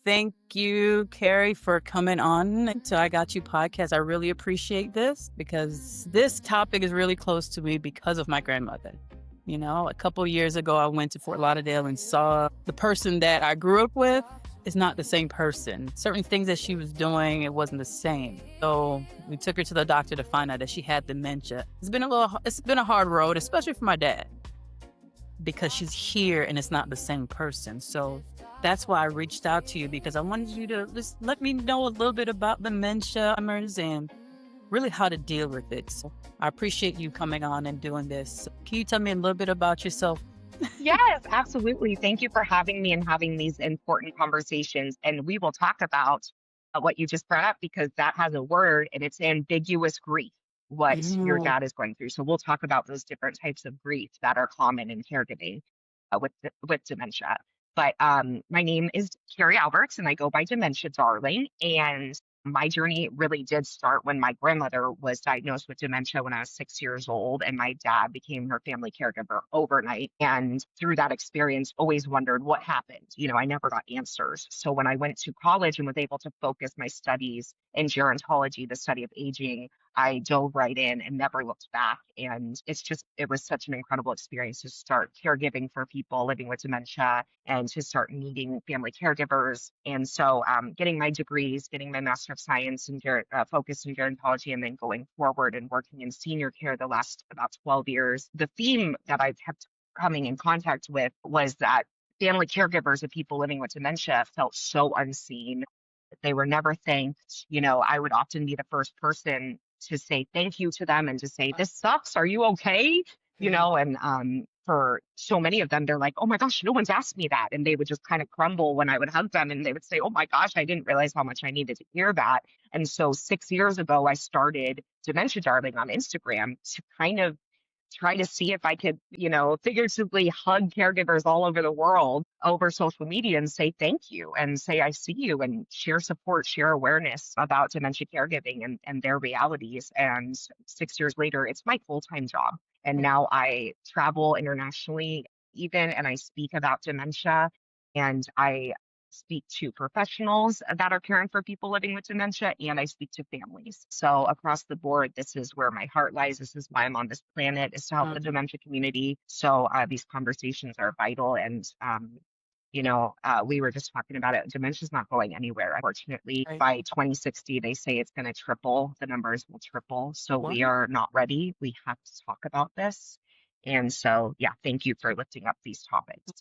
Thank you, Carrie, for coming on to I Got You podcast. I really appreciate this because this topic is really close to me because of my grandmother. You know, a couple of years ago, I went to Fort Lauderdale and saw the person that I grew up with is not the same person. Certain things that she was doing, it wasn't the same. So we took her to the doctor to find out that she had dementia. It's been a hard road, especially for my dad, because she's here and it's not the same person. So that's why I reached out to you, because I wanted you to just let me know a little bit about dementia, Alzheimer's, and really how to deal with it. So I appreciate you coming on and doing this. Can you tell me a little bit about yourself? Yes, absolutely. Thank you for having me and having these important conversations. And we will talk about what you just brought up because that has a word and it's ambiguous grief, what your Mm, dad is going through. So we'll talk about those different types of grief that are common in caregiving with dementia. But my name is Carrie Aalberts and I go by Dementia Darling. And my journey really did start when my grandmother was diagnosed with dementia when I was 6 years old, and my dad became her family caregiver overnight. And through that experience, always wondered what happened. I never got answers. So when I went to college and was able to focus my studies in gerontology, the study of aging, I dove right in and never looked back. And it was such an incredible experience to start caregiving for people living with dementia and to start meeting family caregivers. And so getting my degrees, getting my Master of Science in focus in gerontology, and then going forward and working in senior care the last about 12 years. The theme that I've kept coming in contact with was that family caregivers of people living with dementia felt so unseen. They were never thanked. I would often be the first person to say thank you to them and to say, "This sucks. Are you okay?" And for so many of them, they're like, "Oh my gosh, no one's asked me that." And they would just kind of crumble when I would hug them and they would say, "Oh my gosh, I didn't realize how much I needed to hear that." And so 6 years ago, I started Dementia Darling on Instagram to kind of try to see if I could, figuratively hug caregivers all over the world over social media and say thank you and say I see you and share support, share awareness about dementia caregiving and their realities. And 6 years later, it's my full-time job. And now I travel internationally even and I speak about dementia and I speak to professionals that are caring for people living with dementia, and I speak to families. So across the board, this is where my heart lies. This is why I'm on this planet, is to help the mm, dementia community. So these conversations are vital. And, we were just talking about it. Dementia's not going anywhere. Unfortunately, right. by 2060, they say it's going to triple. The numbers will triple. So What? we are not ready. We have to talk about this. And so, yeah, thank you for lifting up these topics.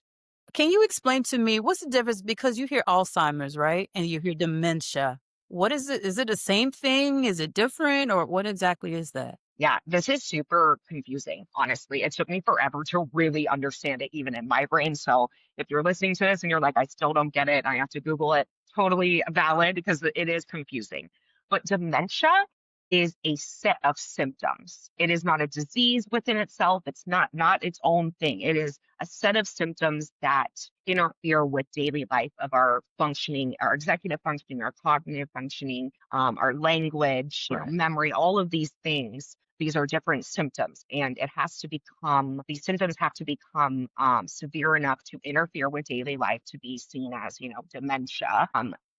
Can you explain to me what's the difference? Because you hear Alzheimer's, right? And you hear dementia. What is it? Is it the same thing? Is it different? Or what exactly is that? Yeah, this is super confusing, honestly. It took me forever to really understand it, even in my brain. So if you're listening to this and you're like, I still don't get it, I have to Google it, totally valid because it is confusing. But dementia is a set of symptoms. It is not a disease within itself. It's not its own thing. It is a set of symptoms that interfere with daily life of our functioning, our executive functioning, our cognitive functioning, our language, Right. memory, all of these things. These are different symptoms, and these symptoms have to become severe enough to interfere with daily life to be seen as, dementia.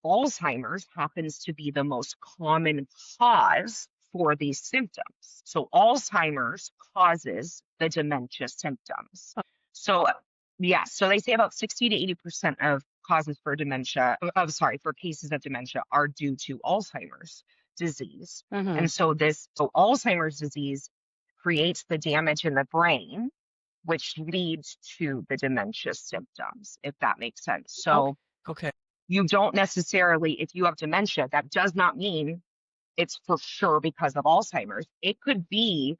Alzheimer's happens to be the most common cause for these symptoms. So Alzheimer's causes the dementia symptoms. So yeah, so they say about 60 to 80% of causes for for cases of dementia are due to Alzheimer's disease. Mm-hmm. And so Alzheimer's disease creates the damage in the brain, which leads to the dementia symptoms, if that makes sense. Okay. So Okay. you don't necessarily, if you have dementia, that does not mean it's for sure because of Alzheimer's. It could be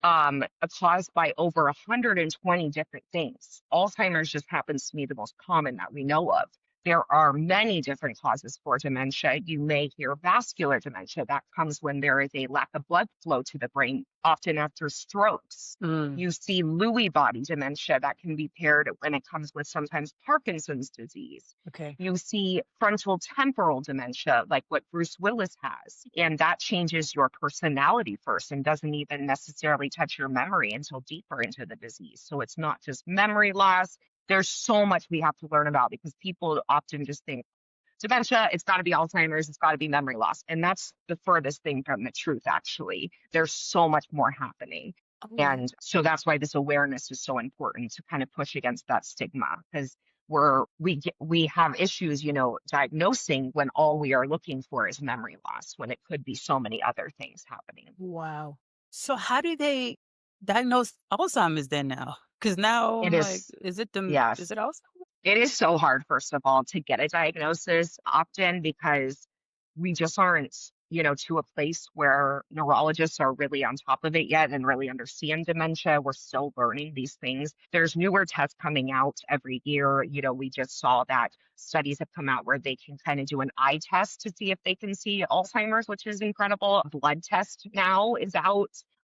caused by over 120 different things. Alzheimer's just happens to be the most common that we know of. There are many different causes for dementia. You may hear vascular dementia. That comes when there is a lack of blood flow to the brain, often after strokes. Mm, You see Lewy body dementia that can be paired when it comes with sometimes Parkinson's disease. okay. You see frontal temporal dementia, like what Bruce Willis has, and that changes your personality first and doesn't even necessarily touch your memory until deeper into the disease. So it's not just memory loss, there's so much we have to learn about because people often just think dementia, it's got to be Alzheimer's, it's got to be memory loss. And that's the furthest thing from the truth, actually. There's so much more happening. Oh, And so that's why this awareness is so important to kind of push against that stigma because we have issues, diagnosing when all we are looking for is memory loss when it could be so many other things happening. wow. So how do they diagnose Alzheimer's then now? Because now It I'm like, is, is yes. it Alzheimer's? It is so hard, first of all, to get a diagnosis often because we just aren't, to a place where neurologists are really on top of it yet and really understand dementia. We're still learning these things. There's newer tests coming out every year. We just saw that studies have come out where they can kind of do an eye test to see if they can see Alzheimer's, which is incredible. A blood test now is out.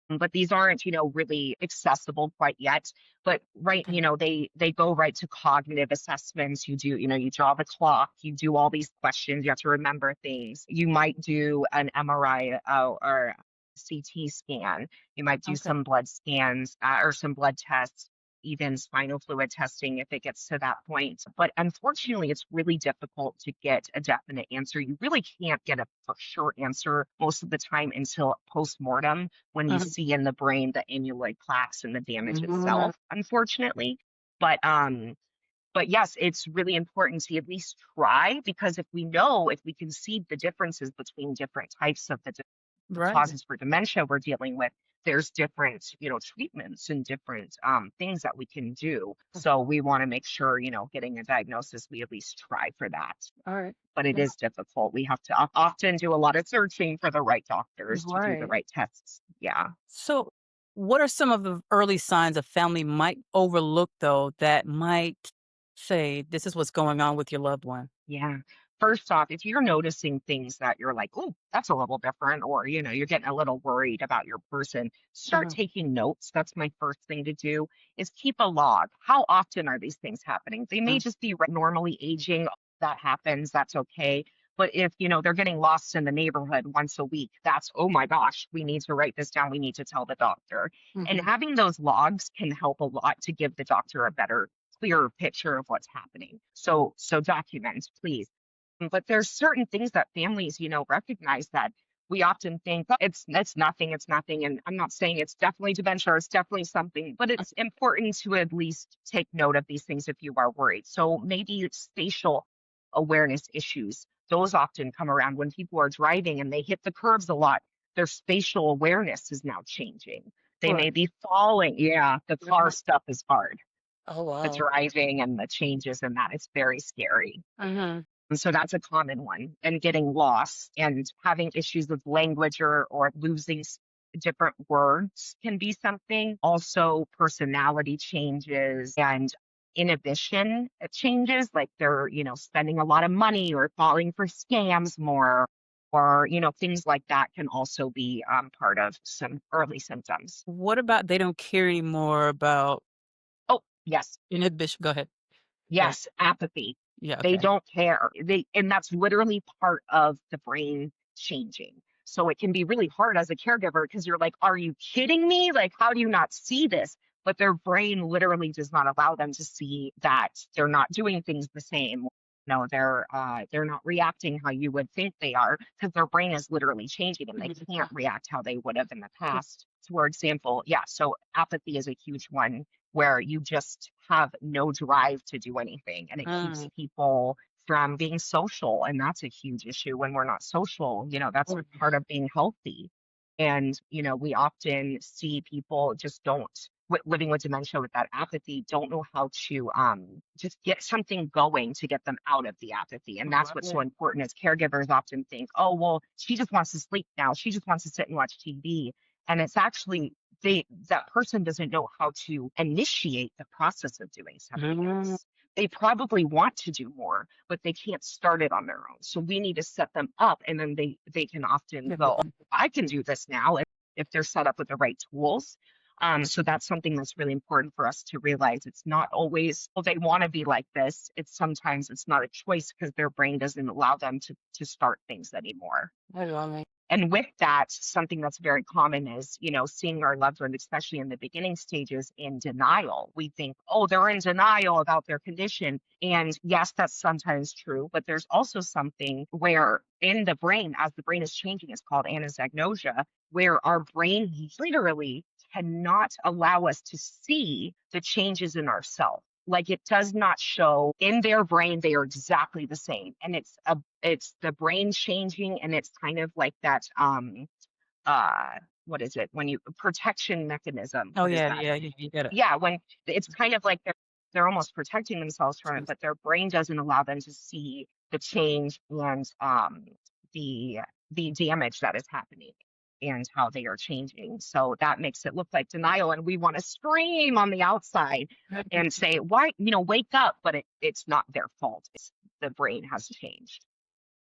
But these aren't, really accessible quite yet. But right, Okay. they go right to cognitive assessments. You do, you draw the clock, you do all these questions, you have to remember things. You might do an MRI or CT scan. You might do Okay. some blood scans or some blood tests, even spinal fluid testing if it gets to that point. But unfortunately, it's really difficult to get a definite answer. You really can't get a for sure answer most of the time until post-mortem when you Mhm. see in the brain the amyloid plaques and the damage Mhm. itself, unfortunately. But yes, it's really important to at least try because if we can see the differences between different types of the Right. causes for dementia we're dealing with, there's different, treatments and different things that we can do. So we want to make sure, getting a diagnosis, we at least try for that. All right. But it is difficult. We have to often do a lot of searching for the right doctors to do the Right. right tests. Yeah. So, what are some of the early signs a family might overlook, though, that might say, this is what's going on with your loved one? Yeah. First off, if you're noticing things that you're like, oh, that's a little different, or you're getting a little worried about your person, start Mhm. taking notes. That's my first thing to do is keep a log. How often are these things happening? They may Mm. just be normally aging. That happens. That's okay. But if they're getting lost in the neighborhood once a week, that's oh my gosh, we need to write this down. We need to tell the doctor. And Mhm. having those logs can help a lot to give the doctor a better clearer picture of what's happening. So document, please. But there's certain things that families, recognize that we often think "Oh, it's nothing, it's nothing." And I'm not saying it's definitely dementia or it's definitely something, but it's important to at least take note of these things if you are worried. So maybe it's spatial awareness issues. Those often come around when people are driving and they hit the curves a lot. Their spatial awareness is now changing. They Sure. may be falling. Yeah, the car Mhm. stuff is hard, Oh, the wow. driving and the changes in that. It's very scary. Mhm. And so that's a common one. And getting lost and having issues with language or losing different words can be something. Also, personality changes and inhibition changes, like they're, spending a lot of money or falling for scams more. Or, things like that can also be part of some early symptoms. What about they don't care anymore about Oh, yes. inhibition? Go ahead. Go ahead. Yes, apathy. Yeah, They okay. don't care. And that's literally part of the brain changing. So it can be really hard as a caregiver because you're like, are you kidding me? Like, how do you not see this? But their brain literally does not allow them to see that they're not doing things the same. No, they're not reacting how you would think they are because their brain is literally changing and they can't react how they would have in the past. For example, yeah, so apathy is a huge one where you just have no drive to do anything and it keeps Mm. people from being social. And that's a huge issue when we're not social. That's Mm. part of being healthy. And, we often see people just don't, living with dementia with that apathy, don't know how to just get something going to get them out of the apathy. And that's what's so Right. important as caregivers often think, oh, well, she just wants to sleep now. She just wants to sit and watch TV. And it's actually that person doesn't know how to initiate the process of doing something Mm. else. They probably want to do more, but they can't start it on their own. So we need to set them up and then they can often Yeah, go, oh, I can do this now if they're set up with the right tools. So that's something that's really important for us to realize. It's not always, well, they want to be like this. It's not a choice because their brain doesn't allow them to start things anymore. I love it. And with that, something that's very common is, seeing our loved ones, especially in the beginning stages, in denial. We think, oh, they're in denial about their condition. And yes, that's sometimes true, but there's also something where in the brain, as the brain is changing, it's called anosognosia, where our brain literally cannot allow us to see the changes in ourselves. Like it does not show in their brain, they are exactly the same. And it's the brain changing, and it's kind of like that uh what is it, when you protection mechanism, Oh what is yeah, that? yeah, you gotta. Yeah, when it's kind of like they're almost protecting themselves from it, but their brain doesn't allow them to see the change and the the damage that is happening and how they are changing. So that makes it look like denial, and we want to scream on the outside and say, "Why, wake up?" But it's not their fault. It's the brain has changed.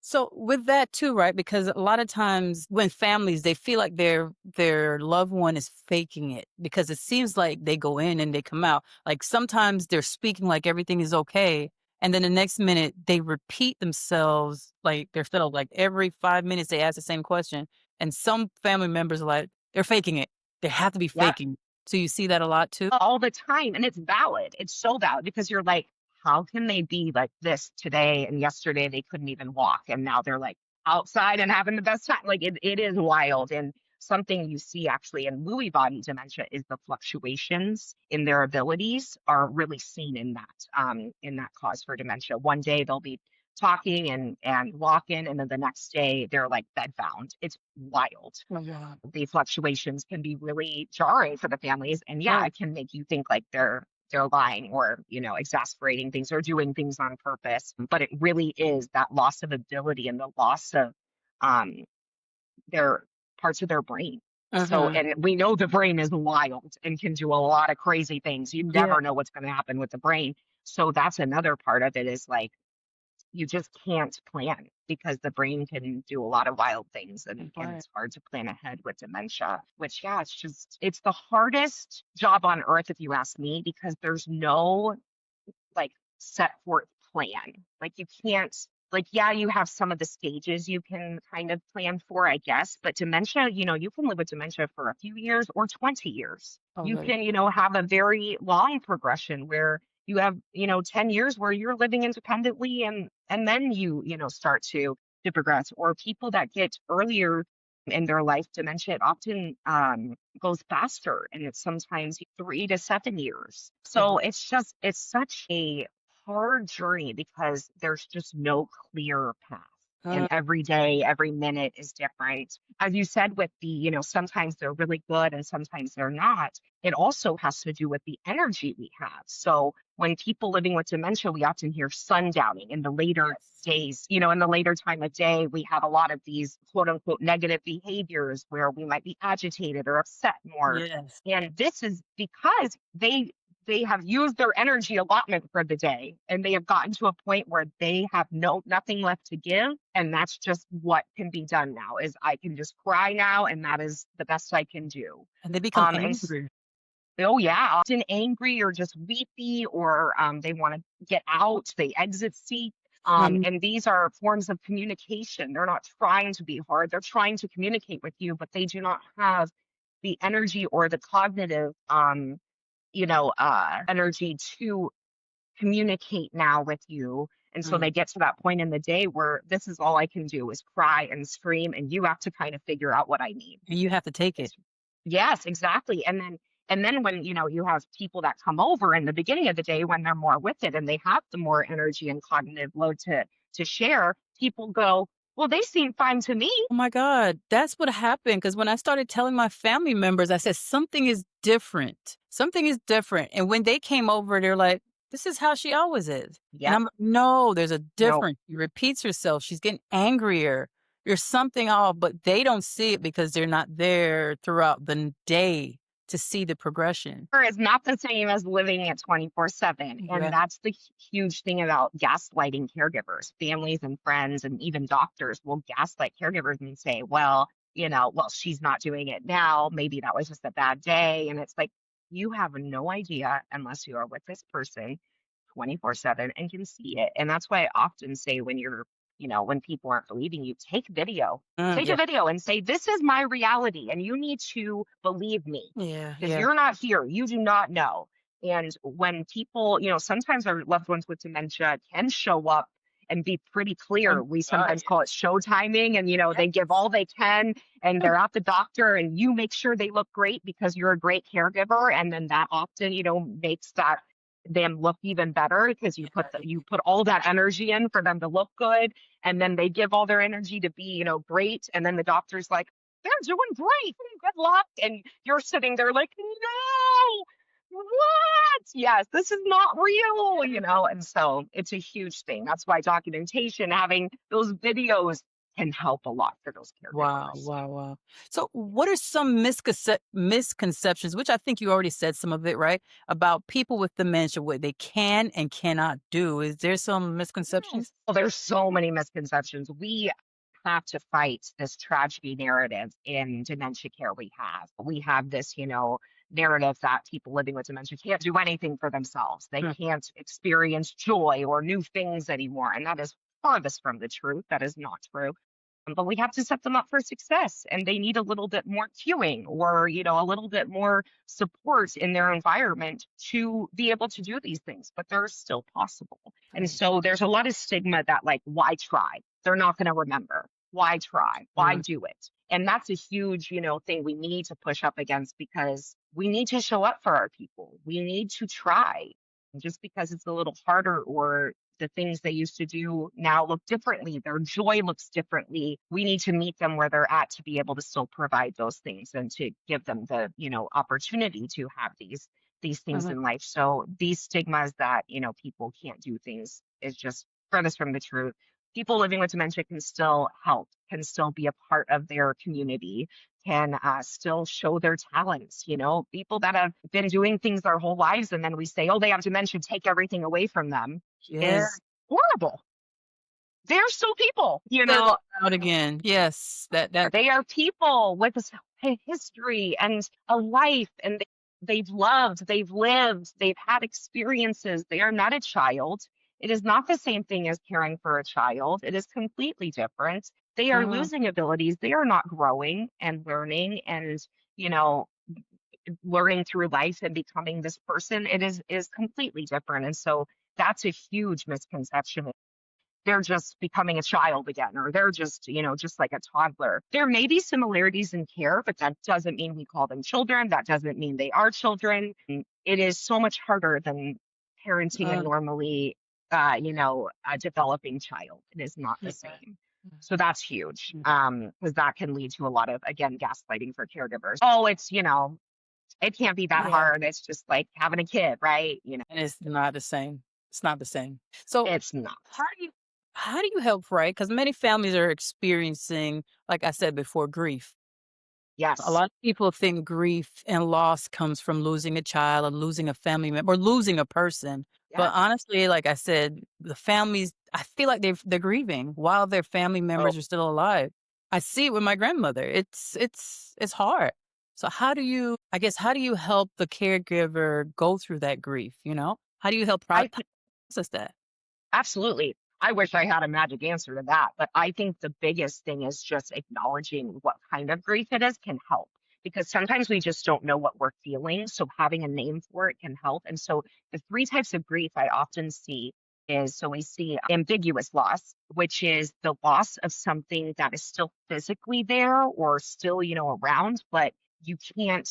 So with that too, right? Because a lot of times when families they feel like their loved one is faking it because it seems like they go in and they come out. Like sometimes they're speaking like everything is okay, and then the next minute they repeat themselves like they're still like every 5 minutes they ask the same question. And some family members are like they're faking it. They have to be Yep. faking. So you see that a lot too. All the time. And it's valid. It's so valid because you're like, how can they be like this today and yesterday they couldn't even walk and now they're like outside and having the best time? Like it is wild. And something you see actually in Lewy body dementia is the fluctuations in their abilities are really seen in that cause for dementia. One day they'll be talking and walking, and then the next day they're like bedbound. It's wild. Oh God. The fluctuations can be really jarring for the families, and yeah, Right. it can make you think like they're lying or exasperating things or doing things on purpose, but it really is that loss of ability and the loss of um their parts of their brain. So, Uh-huh. and we know the brain is wild and can do a lot of crazy things. You Yeah. never know what's going to happen with the brain. So that's another part of it, is like you just can't plan because the brain can do a lot of wild things, and Right. it's hard to plan ahead with dementia, which, yeah, it's the hardest job on earth, if you ask me, because there's no like set forth plan. Like you can't, like, yeah, you have some of the stages you can kind of plan for, I guess, but dementia, you can live with dementia for a few years or 20 years. You Okay. can, have a very long progression where you have, 10 years where you're living independently, and then you start to progress. Or people that get earlier in their life dementia, it often goes faster, and it's sometimes 3 to 7 years. So Okay. it's such a hard journey because there's just no clear path. And Uh, every day, every minute is different. As you said, with sometimes they're really good and sometimes they're not. It also has to do with the energy we have. So when people living with dementia, we often hear sundowning in the later yes. days, in the later time of day, we have a lot of these quote unquote negative behaviors where we might be agitated or upset more. Yes. And this is because they have used their energy allotment for the day, and they have gotten to a point where they have nothing left to give, and that's just what can be done now, is I can just cry now, and that is the best I can do. And they become And angry. oh yeah, often angry or just weepy, or they want to get out, they exit seek. Mhm. And these are forms of communication. They're not trying to be hard, they're trying to communicate with you, but they do not have the energy or the cognitive energy to communicate now with you. And so Mm. they get to that point in the day where this is all I can do is cry and scream, and you have to kind of figure out what I need. And you have to take it. It's Yes, exactly. And then when you have people that come over in the beginning of the day when they're more with it and they have the more energy and cognitive load to share, people go, well, they seem fine to me. Oh my God, that's what happened. Because when I started telling my family members, I said, something is different. Something is different. And when they came over, they're like, this is how she always is. And Yep. I'm like, no, there's a No. difference. She repeats herself. She's getting angrier. There's something off, but they don't see it because they're not there throughout the day to see the progression. Is not the same as living at 24/7. And Yeah. that's the huge thing about gaslighting caregivers. Families and friends and even doctors will gaslight caregivers and say, well, she's not doing it now. Maybe that was just a bad day. And it's like, you have no idea unless you are with this person 24/7 and can see it. And that's why I often say, when you're when people aren't believing you, take a Yeah. video and say, this is my reality and you need to believe me Yeah. because Yeah. you're not here. You do not know. And when people, sometimes our loved ones with dementia can show up and be pretty Oh clear. my We God. sometimes call it show timing, and they give Yes. all they can, and they're at the doctor, and you make sure they look great because you're a great caregiver, and then that often, makes that them look even better because you put all that energy in for them to look good, and then they give all their energy to be, great, and then the doctor's like, they're doing great, good luck, and you're sitting there like, no, what? Yes, this is not real, and so it's a huge thing. That's why documentation, having those videos can help a lot for those Wow, caregivers. wow, wow. So, what are some misconceptions, which I think you already said some of it, right? About people with dementia, what they can and cannot do. Is there some Yes. misconceptions? Well, there's so many misconceptions. We have to fight this tragedy narrative in dementia care we have this narrative that people living with dementia can't do anything for themselves, they Mm, can't experience joy or new things anymore, and that is farthest from the truth. That is not true. But we have to set them up for success, and they need a little bit more cueing or a little bit more support in their environment to be able to do these things, but they're still possible. And right. so there's a lot of stigma that, like, why try? They're not going to remember. Why try? Why Mm, do it? And that's a huge thing we need to push up against, because we need to show up for our people, we need to try. And just because it's a little harder, or the things they used to do now look differently, their joy looks differently, we need to meet them where they're at to be able to still provide those things and to give them the opportunity to have these things mhm. in life. So these stigmas that people can't do things is just furthest from the truth. People living with dementia can still help, can still be a part of their community, can still show their talents. People that have been doing things their whole lives, and then we say, oh, they have dementia, take everything away from them, Yeah. is horrible. They're still people, Say that out again. Yes. That. they are people with a history and a life, and they've loved, they've lived, they've had experiences. They are not a child. It is not the same thing as caring for a child. It is completely different. They are Mhm. losing abilities. They are not growing and learning and, you know, learning through life and becoming this person. It is completely different. And so that's a huge misconception. They're just becoming a child again, or they're just, just like a toddler. There may be similarities in care, but that doesn't mean we call them children. That doesn't mean they are children. And it is so much harder than parenting a Mm, normally, a developing child. It is not the yeah. same. So that's huge, Mm. because that can lead to a lot of, again, gaslighting for caregivers. Oh, it's, it can't be that Yeah. hard. It's just like having a kid, right? And it's not the same. It's not the same. So, It's not. how do you help, right? Because many families are experiencing, like I said before, grief. A Yes. lot of people think grief and loss comes from losing a child or losing a family member or losing a person. But Yes. honestly, like I said, the families, I feel like they're grieving while their family Oh, members are still alive. I see it with my grandmother. It's hard. So how do you help the caregiver go through that grief, you know? How do you help I process that? Absolutely. I wish I had a magic answer to that, but I think the biggest thing is just acknowledging what kind of grief it is can help, because sometimes we just don't know what we're feeling. So having a name for it can help. And so the three types of grief I often see is, so we see ambiguous loss, which is the loss of something that is still physically there or still, around, but you can't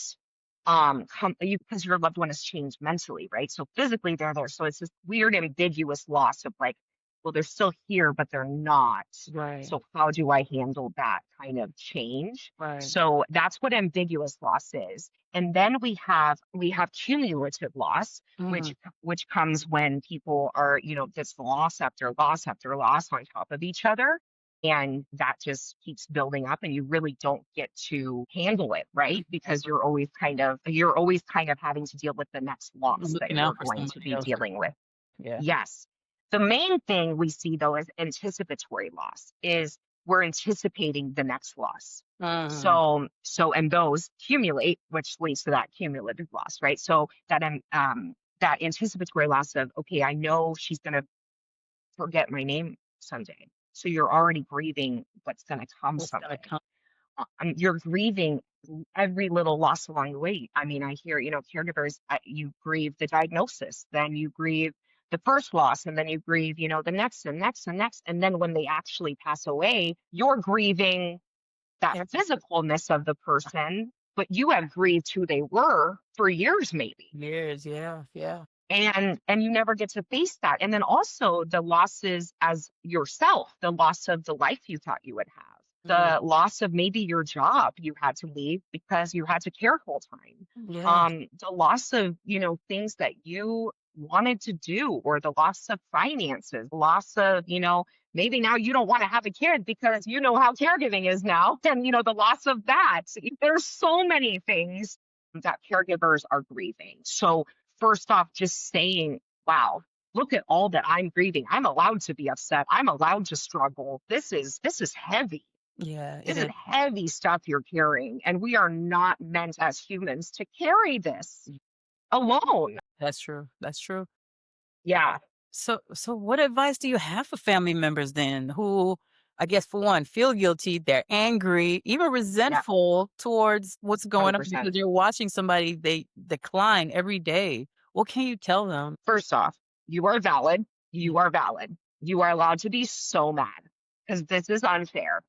come you because your loved one has changed mentally, right? So physically they're there, so it's this weird ambiguous loss of, like, well, they're still here but they're not. Right. So how do I handle that kind of change? Right. So that's what ambiguous loss is. And then we have cumulative loss, Mhm. which comes when people are, this loss after loss after loss on top of each other, and that just keeps building up, and you really don't get to handle it, right? Because you're always kind of having to deal with the next loss that Looking you're out for going to somebody be else. dealing with. Yeah. Yes. The main thing we see, though, is anticipatory loss, is we're anticipating the next loss. Mhm. And those accumulate, which leads to that cumulative loss, right? So that anticipatory loss of, okay, I know she's going to forget my name someday. So you're already grieving what's going to come What's gonna someday. come? You're grieving every little loss along the way. I mean, I hear, caregivers, you grieve the diagnosis, then you grieve the first loss, and then you grieve, the next and next and next. And then when they actually pass away, you're grieving that Every physicalness of the person, but you have grieved who they were for years, maybe. years, yeah, yeah. And you never get to face that. And then also the losses as yourself, the loss of the life you thought you would have, Mm, the loss of maybe your job you had to leave because you had to care full time, yeah, the loss of things that you wanted to do, or the loss of finances, loss of maybe now you don't want to have a kid because you know how caregiving is now, and the loss of that. There's so many things that caregivers are grieving. So first off, just saying, wow, look at all that I'm grieving. I'm allowed to be upset. I'm allowed to struggle. This is heavy. yeah, it This is is. heavy stuff you're carrying. And we are not meant as humans to carry this alone. That's true, that's true. Yeah. So what advice do you have for family members then who, I guess, for one, feel guilty, they're angry, even Yeah. resentful towards what's going on 100%. because you're watching somebody they decline every day? What can you tell them? First off, you are valid. Yeah. You are valid. You are allowed to be so mad because this is unfair.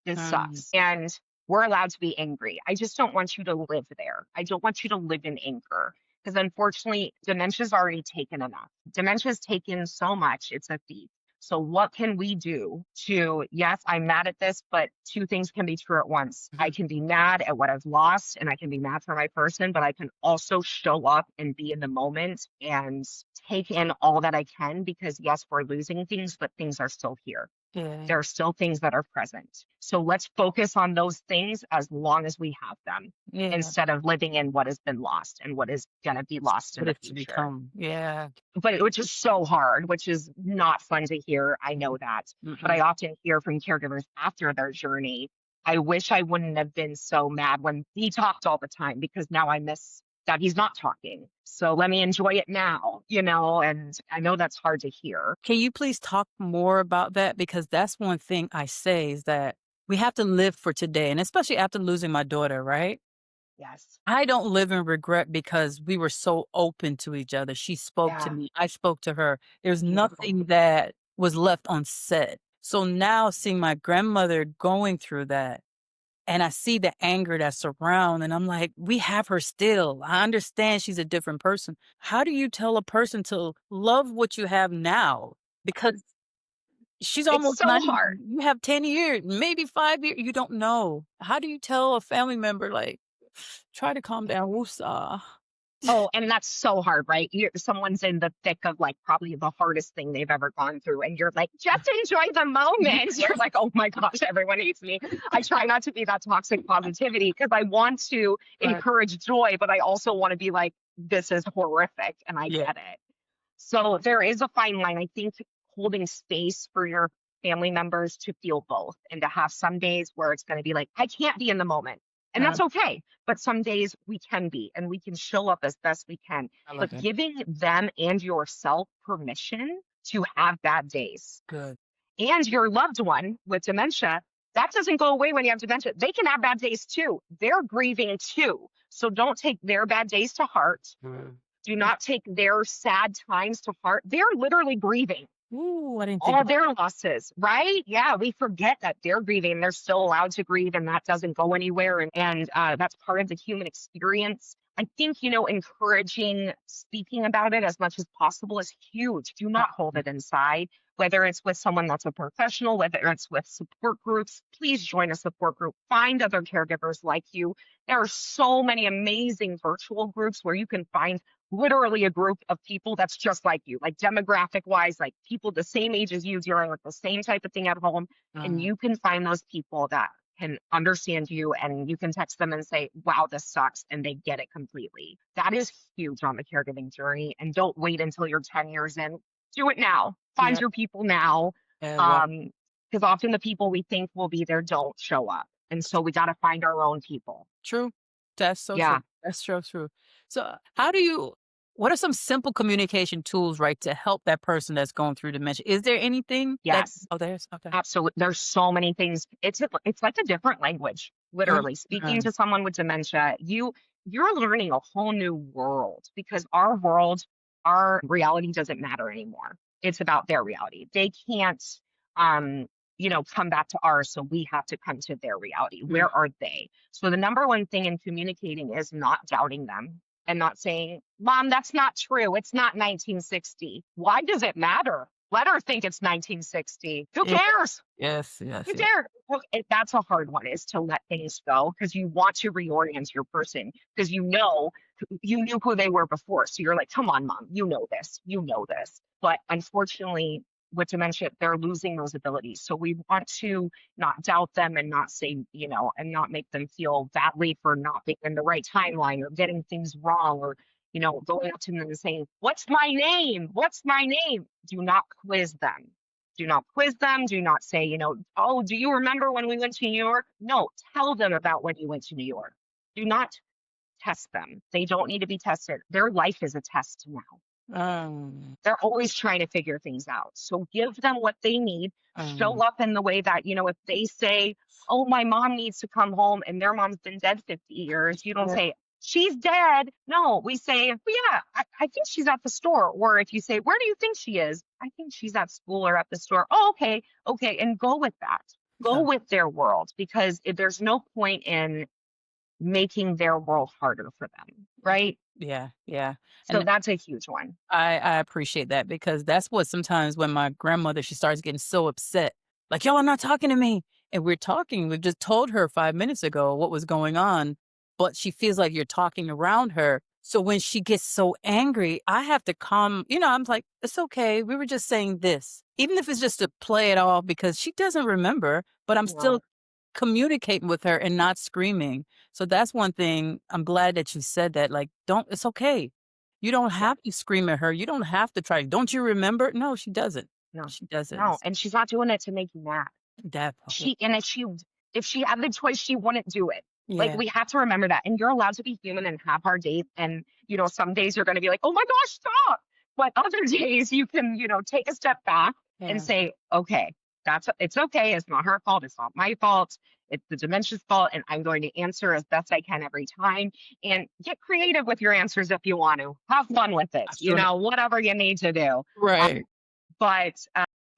This Mm, sucks. And we're allowed to be angry. I just don't want you to live there. I don't want you to live in anger because unfortunately, dementia's already taken enough. Dementia's taken so much, it's a thief. So, what can we do to, yes, I'm mad at this, but two things can be true at once. I mhm. can be mad at what I've lost and I can be mad for my person, but I can also show up and be in the moment and take in all that I can because, yes, we're losing things, but things are still here. Yeah, There are still things that are present. So let's focus on those things as long as we have them yeah. instead of living in what has been lost and what is going to be lost in What the it's to future. become. Yeah. But which is so hard, which is not fun to hear. I know that. But Mhm. I often hear from caregivers after their journey, I wish I wouldn't have been so mad when he talked all the time because now I miss that he's not talking. So let me enjoy it now, and I know that's hard to hear. Can you please talk more about that? Because that's one thing I say is that we have to live for today, and especially after losing my daughter, right? Yes. I don't live in regret because we were so open to each other. She spoke to Yeah. me, I spoke to her. There's Beautiful. nothing that was left unsaid. So now seeing my grandmother going through that, and I see the anger that's around, and I'm like, we have her still. I understand she's a different person. How do you tell a person to love what you have now? Because she's It's almost so 90. hard. You have 10 years, maybe 5 years. You don't know. How do you tell a family member, like, try to calm down? Woosah. Oh, and that's so hard, right? Someone's in the thick of like probably the hardest thing they've ever gone through, and you're like, just enjoy the moment. You're like, oh my gosh, everyone hates me. I try not to be that toxic positivity because I want to Right. encourage joy, but I also want to be like, this is horrific, and I Yeah. get it. So there is a fine line. I think holding space for your family members to feel both and to have some days where it's going to be like, I can't be in the moment. And Uh, that's okay. But some days we can be and we can show up as best we can. I love But that. giving them and yourself permission to have bad days Good. and your loved one with dementia, that doesn't go away when you have dementia. They can have bad days too. They're grieving too. So don't take their bad days to heart. Mm. Do not take their sad times to heart. They're literally grieving Ooh, I didn't think all about their losses, right? Yeah, we forget that they're grieving. They're still allowed to grieve, and that doesn't go anywhere. And that's part of the human experience. I think, encouraging speaking about it as much as possible is huge. Do not hold that. it inside, whether it's with someone that's a professional, whether it's with support groups. Please join a support group. Find other caregivers like you. There are so many amazing virtual groups where you can find literally a group of people that's just like you, like demographic wise, like people the same age as you dealing with the same type of thing at home. And Mm, you can find those people that can understand you and you can text them and say, wow, this sucks. And they get it completely. That is huge on the caregiving journey. And don't wait until you're 10 years in. Do it now. Find yeah. your people now. Yeah. Well, Um, because often the people we think will be there don't show up. And so we got to find our own people. true. That's so true. Yeah. That's so true. So, how do you? What are some simple communication tools, right, to help that person that's going through dementia? Is there anything that Yes. oh, there's okay. Absolutely. There's so many things. It's like a different language, literally. Speaking Mhm. to someone with dementia, you're learning a whole new world because our world, our reality doesn't matter anymore. It's about their reality. They can't um, come back to ours, so we have to come to their reality. Mm, Where are they? So the number one thing in communicating is not doubting them and not saying, "Mom, that's not true. It's not 1960." Why does it matter? Let her think it's 1960. Who yeah. cares? Yes, yes, Who yes. cares? Well, that's a hard one, is to let things go because you want to reorient your person because you knew who they were before. So you're like, come on, mom, you know this, you know this. But unfortunately, with dementia, they're losing those abilities. So we want to not doubt them and not say, and not make them feel badly for not being in the right timeline or getting things wrong or, going up to them and saying, "What's my name? What's my name?" Do not quiz them. Do not quiz them. Do not say, "Oh, do you remember when we went to New York?" No, tell them about when you went to New York. Do not test them. They don't need to be tested. Their life is a test now. Um, They're always trying to figure things out. So give them what they need. Show um, up in the way that, if they say, "Oh, my mom needs to come home," and their mom's been dead 50 years, you don't yeah, say, "She's dead." No, we say, "Well, yeah, I think she's at the store." Or if you say, "Where do you think she is?" "I think she's at school or at the store." "Oh, okay. Okay." And go with that. Go yeah, with their world because there's no point in making their world harder for them. Right. yeah, yeah, So and that's a huge one. I appreciate that because that's what sometimes when my grandmother, she starts getting so upset, like, "Y'all are not talking to me." And we're talking, we just told her 5 minutes ago what was going on, but she feels like you're talking around her. So when she gets so angry, I have to I'm like, "It's okay. We were just saying this." Even if it's just to play it off because she doesn't remember, but I'm still No. communicating with her and not screaming. So that's one thing I'm glad that you said that, like, don't it's okay. You don't Yeah. have to scream at her. You don't have to try, "Don't you remember?" No, she doesn't. No, She doesn't. no, and she's not doing it to make you mad. That part. She and if she had the choice, she wouldn't do it. Like, Yeah. we have to remember that, and you're allowed to be human and have hard days, and, some days you're gonna be like, "Oh my gosh, stop!" But other days you can, take a step back and Yeah. say, "Okay, it's okay, it's not her fault, it's not my fault, it's the dementia's fault, and I'm going to answer as best I can every time," and get creative with your answers if you want to. Have fun with it, Sure. whatever you need to do. Right. But,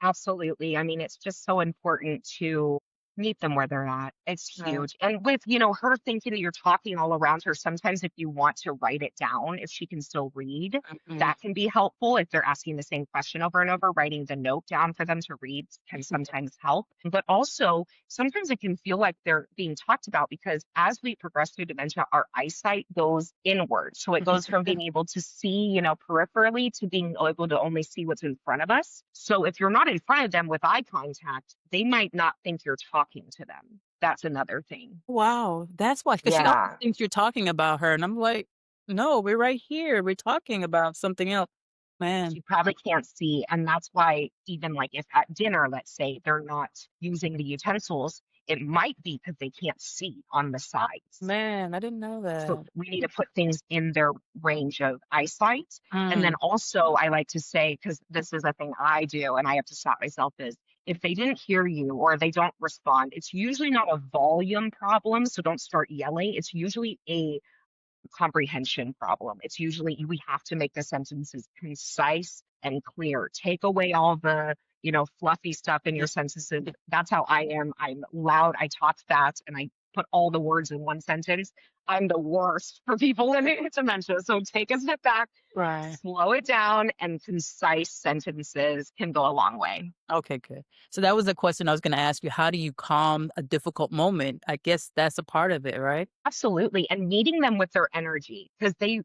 absolutely, I mean, it's just so important to meet them where they're at. It's Right. huge, and with, her thinking that you're talking all around her, sometimes if you want to write it down, if she can still read, Mhm. that can be helpful. If they're asking the same question over and over, writing the note down for them to read can sometimes help. But also, sometimes it can feel like they're being talked about because as we progress through dementia, our eyesight goes inward. So it goes from being able to see, peripherally to being able to only see what's in front of us. So if you're not in front of them with eye contact, they might not think you're talking to them. That's another thing. Wow, that's why, because she always Yeah. thinks you're talking about her, and I'm like, "No, we're right here. We're talking about something else." Man, She probably can't see, and that's why even, like, if at dinner, let's say, they're not using the utensils, it might be because they can't see on the sides. man, I didn't know So that. we need to put things in their range of eyesight. And then Mm, also, I like to say, because this is a thing I do and I have to stop myself, is if they didn't hear you or they don't respond, it's usually not a volume problem. So don't start yelling. It's usually a comprehension problem. It's usually we have to make the sentences concise and clear. Take away all the, fluffy stuff in your yeah, sentences. That's how I am. I'm loud, I talk fast, and I put all the words in one sentence. I'm the worst for people living with dementia. So take a step back, right. slow it down, and concise sentences can go a long way. Okay, good. So that was the question I was gonna ask you. How do you calm a difficult moment? I guess that's a part of it, right? Absolutely, and meeting them with their energy because they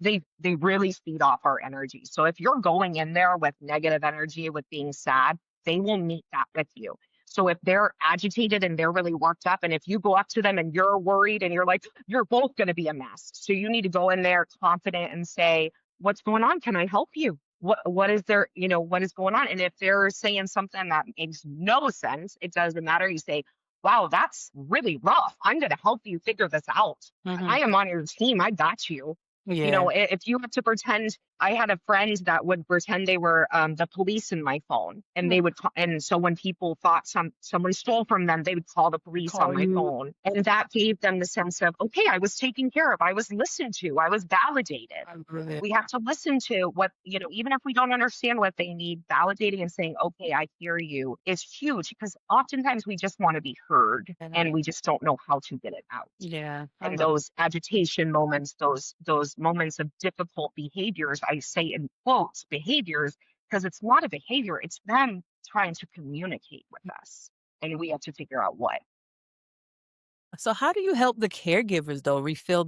really feed off our energy. So if you're going in there with negative energy, with being sad, they will meet that with you. So if they're agitated and they're really worked up, and if you go up to them and you're worried and you're like, you're both going to be a mess. So you need to go in there confident and say, "What's going on? Can I help you? What is there? What is going on?" And if they're saying something that makes no sense, it doesn't matter. You say, "Wow, that's really rough. I'm going to help you figure this out. Mhm. I am on your team. I got you." Yeah. If you have to pretend, I had a friend that would pretend they were the police in my phone, and they would call, and so when people thought someone stole from them, they would call the police on Call my you. phone, and that gave them the sense of, okay, I was taken care of, I was listened to, I was validated. I love it. We have to listen to what, even if we don't understand what they need, validating and saying, okay, I hear you is huge, because oftentimes we just want to be heard And and we just don't know how to get it out. yeah, I And love those agitation moments, those moments of difficult behaviors, I say in quotes behaviors, because it's not a behavior, it's them trying to communicate with us, and we have to figure out what. So how do you help the caregivers though refill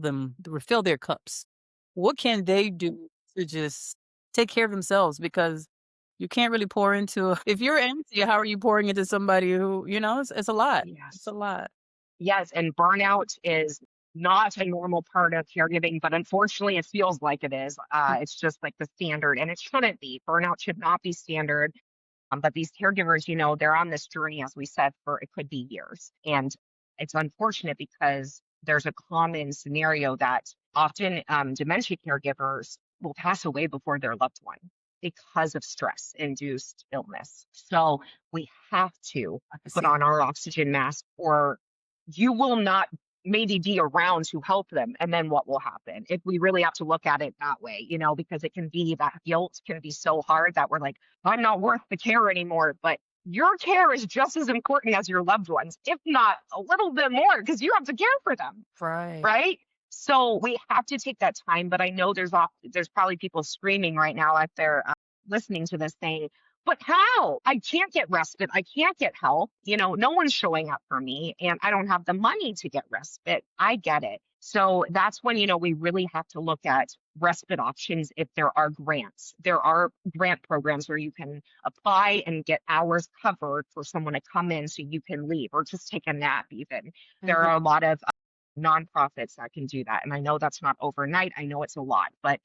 their cups? What can they do to just take care of themselves? Because you can't really pour into if you're empty, how are you pouring into somebody who, it's a lot. It's a Yes. lot. Yes, and burnout is not a normal part of caregiving, but unfortunately it feels like it is. It's just like the standard, and it shouldn't be. Burnout should not be standard. But these caregivers, they're on this journey, as we said, for it could be years. And it's unfortunate because there's a common scenario that often dementia caregivers will pass away before their loved one because of stress induced illness. So we have to I can put see. on our oxygen mask, or you will not maybe be around to help them. And then what will happen if we really have to look at it that way, because it can be that guilt can be so hard that we're like, I'm not worth the care anymore. But your care is just as important as your loved ones, if not a little bit more, because you have to care for them, Right. right? So we have to take that time. But I know there's probably people screaming right now out there listening to this saying, but how? I can't get respite. I can't get help. No one's showing up for me, and I don't have the money to get respite. I get it. So that's when, we really have to look at respite options. If there are grants, there are grant programs where you can apply and get hours covered for someone to come in so you can leave or just take a nap, even. There Mhm. are a lot of nonprofits that can do that. And I know that's not overnight. I know it's a lot, but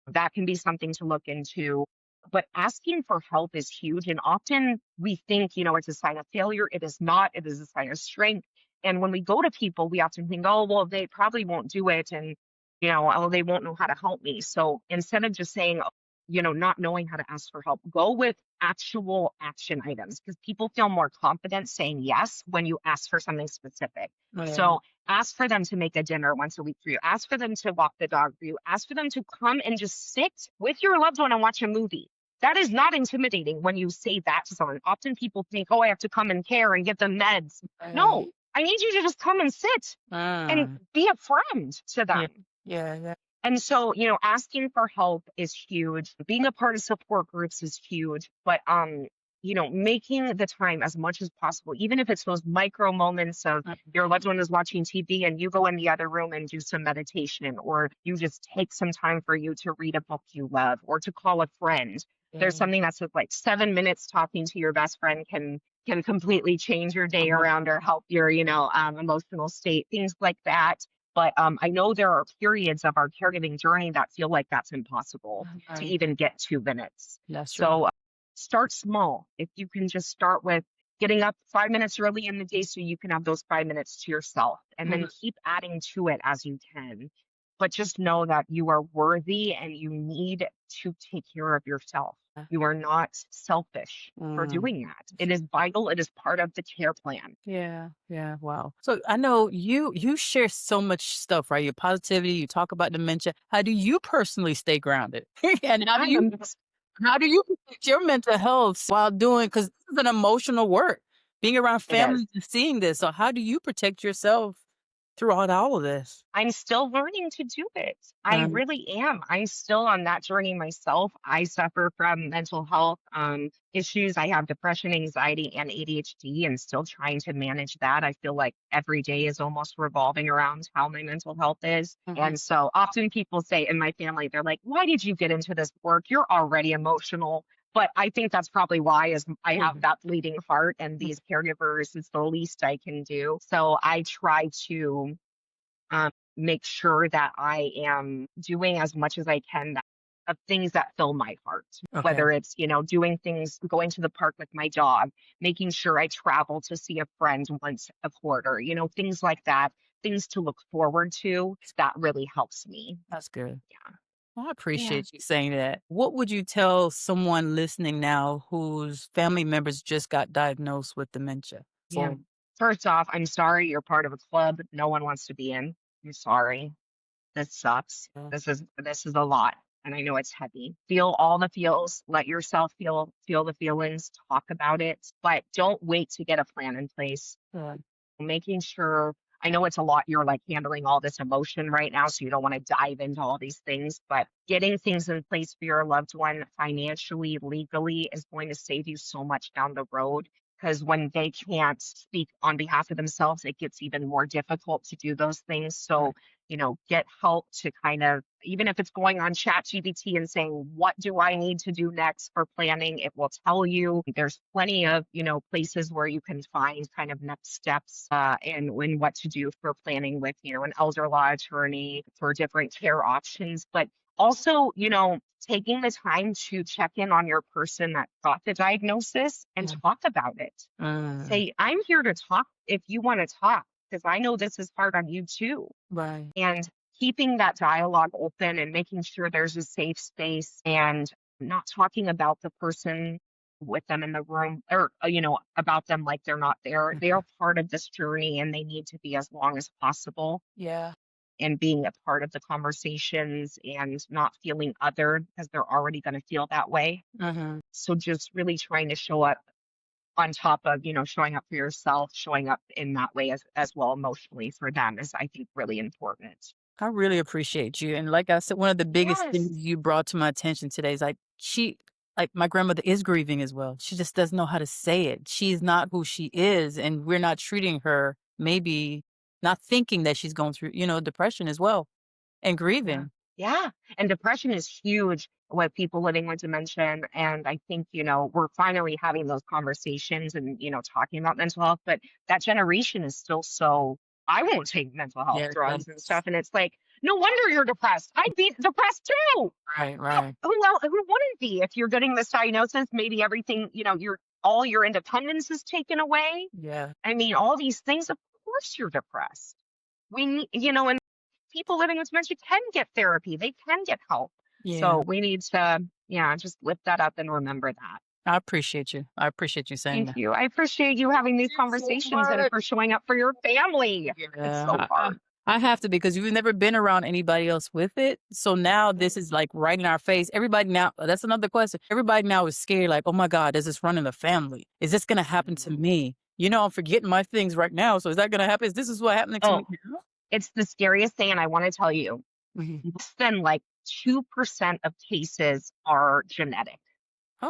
that can be something to look into. But asking for help is huge. And often we think, it's a sign of failure. It is not, it is a sign of strength. And when we go to people, we often think, oh, well, they probably won't do it. And, oh, they won't know how to help me. So instead of just saying, not knowing how to ask for help, go with actual action items, because people feel more confident saying yes when you ask for something specific. Yeah. So ask for them to make a dinner once a week for you. Ask for them to walk the dog for you. Ask for them to come and just sit with your loved one and watch a movie. That is not intimidating when you say that to someone. Often people think, oh, I have to come and care and get them meds. No, Right. I need you to just come and sit and Mm. be a friend to Yeah. them. Yeah. Yeah. And so, asking for help is huge. Being a part of support groups is huge. But making the time as much as possible, even if it's those micro moments of your loved one is watching TV and you go in the other room and do some meditation, or you just take some time for you to read a book you love or to call a friend. There's Yeah. something that's like 7 minutes talking to your best friend can completely change your day around or help your, emotional state, things like that. But I know there are periods of our caregiving journey that feel like that's impossible to Right. even get 2 minutes. That's true. So start small. If you can just start with getting up 5 minutes early in the day so you can have those 5 minutes to yourself, and then Mhm. keep adding to it as you can. But just know that you are worthy and you need to take care of yourself. You are not selfish for Mm. doing that. It is vital. It is part of the care plan. Yeah, yeah, wow. So I know you share so much stuff, right? Your positivity, you talk about dementia. How do you personally stay grounded? And how do I'm you a how do you protect your mental health while doing because this is an emotional work, being around It is. family and seeing this. So how do you protect yourself throughout all of this? I'm still learning to do it. I Um, really am. I'm still on that journey myself. I suffer from mental health issues. I have depression, anxiety, and ADHD, and still trying to manage that. I feel like every day is almost revolving around how my mental health is. mhm, And so often people say in my family, they're like, why did you get into this work? You're already emotional. But I think that's probably why is I have mhm, that bleeding heart, and mhm, these caregivers is the least I can do. So I try to make sure that I am doing as much as I can of things that fill my heart, okay. whether it's, doing things, going to the park with my dog, making sure I travel to see a friend once a quarter, things like that. things to look forward to, that really helps me. That's good. Yeah. Well, I Yeah. appreciate you saying that. What would you tell someone listening now whose family members just got diagnosed with dementia? Yeah. For First off, I'm sorry you're part of a club no one wants to be in. I'm sorry. This sucks. This is a lot. And I know it's heavy. Feel all the feels. Let yourself feel the feelings. Talk about it. But don't wait to get a plan in place. uh, Making sure I know it's a lot, you're like handling all this emotion right now, so you don't want to dive into all these things, but getting things in place for your loved one financially, legally is going to save you so much down the road. Because when they can't speak on behalf of themselves, it gets even more difficult to do those things. So, right. get help to kind of, even if it's going on Chat GPT and saying, what do I need to do next for planning? It will tell you. There's plenty of, places where you can find kind of next steps and when what to do for planning with, an elder law attorney for different care options. But also, taking the time to check in on your person that got the diagnosis and Yeah. talk about it. Mm, Say, I'm here to talk if you want to talk, because I know this is hard on you too. right. And keeping that dialogue open and making sure there's a safe space and not talking about the person with them in the room or, about them like they're not there. They Mhm. are part of this journey and they need to be as long as possible Yeah. and being a part of the conversations and not feeling othered because they're already going to feel that way. Hmm. So just really trying to show up on top of, showing up for yourself, showing up in that way as well emotionally for them is, I think, really important. I really appreciate you. And like I said, one of the biggest Yes. things you brought to my attention today is like my grandmother is grieving as well. She just doesn't know how to say it. She's not who she is. And we're not treating her, maybe not thinking that she's going through, depression as well and Yeah. grieving. Yeah. And depression is huge with people living with dementia. And I think, we're finally having those conversations and, talking about mental health, but that generation is still so, I won't take mental health Yeah. drugs and stuff. And it's like, no wonder you're depressed. I'd be depressed too. Right, Well, right. who wouldn't be if you're getting this diagnosis? Maybe everything, all your independence is taken away. Yeah. I mean, all these things, of course you're depressed. We need, and people living with dementia can get therapy. They can get help. Yeah. So we need to, yeah, just lift that up and remember that. I appreciate you. I appreciate you saying Thank that. you. I appreciate you having these You so conversations and much. for showing up for your family. It's Yeah, so hard. I have to because you've never been around anybody else with it. So now this is like right in our face. Everybody now, that's another question. Everybody now is scared, like, oh my God, does this run in the family? Is this going to happen to me? I'm forgetting my things right now. So is that going to happen? This is what happening to me Oh, now? it's the scariest thing. And I want to tell you, Mhm. less than like 2% of cases are genetic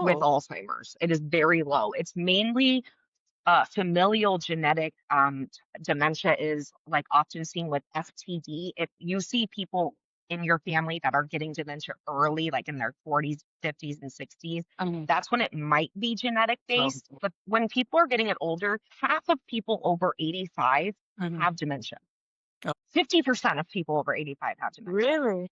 with Oh, Alzheimer's. It is very low. It's mainly familial genetic dementia is like often seen with FTD. If you see people in your family that are getting dementia early, like in their 40s, 50s, and 60s, I mean, that's when it might be genetic oh, based. But when people are getting it older, half of people over 85 mhm. have dementia. Oh, 50% of people over 85 have dementia. really?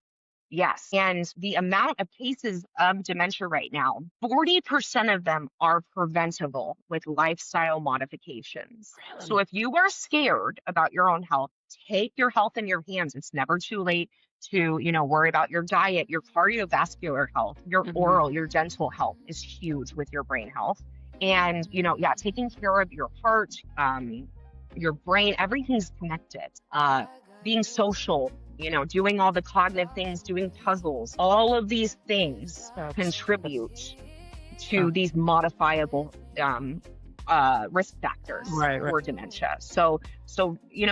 Yes. And the amount of cases of dementia right now, 40% of them are preventable with lifestyle modifications. So Really? if you are scared about your own health, take your health in your hands. It's never too late to, worry about your diet, your cardiovascular health, your Mhm. oral, your dental health is huge with your brain health. And, yeah, taking care of your heart, your brain, everything's connected. Being social, doing all the cognitive things, doing puzzles, all of these things That's, contribute uh, to these modifiable risk factors right, right. for dementia. So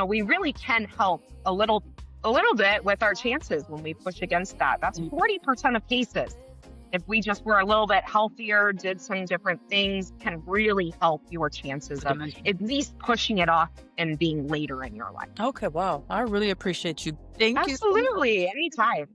we really can help a little bit with our chances when we push against that. That's 40% of cases. If we just were a little bit healthier, did some different things, can really help your chances of Dementia. at least pushing it off and being later in your life. Okay, wow. I really appreciate you. Thank you so much. Absolutely. Anytime.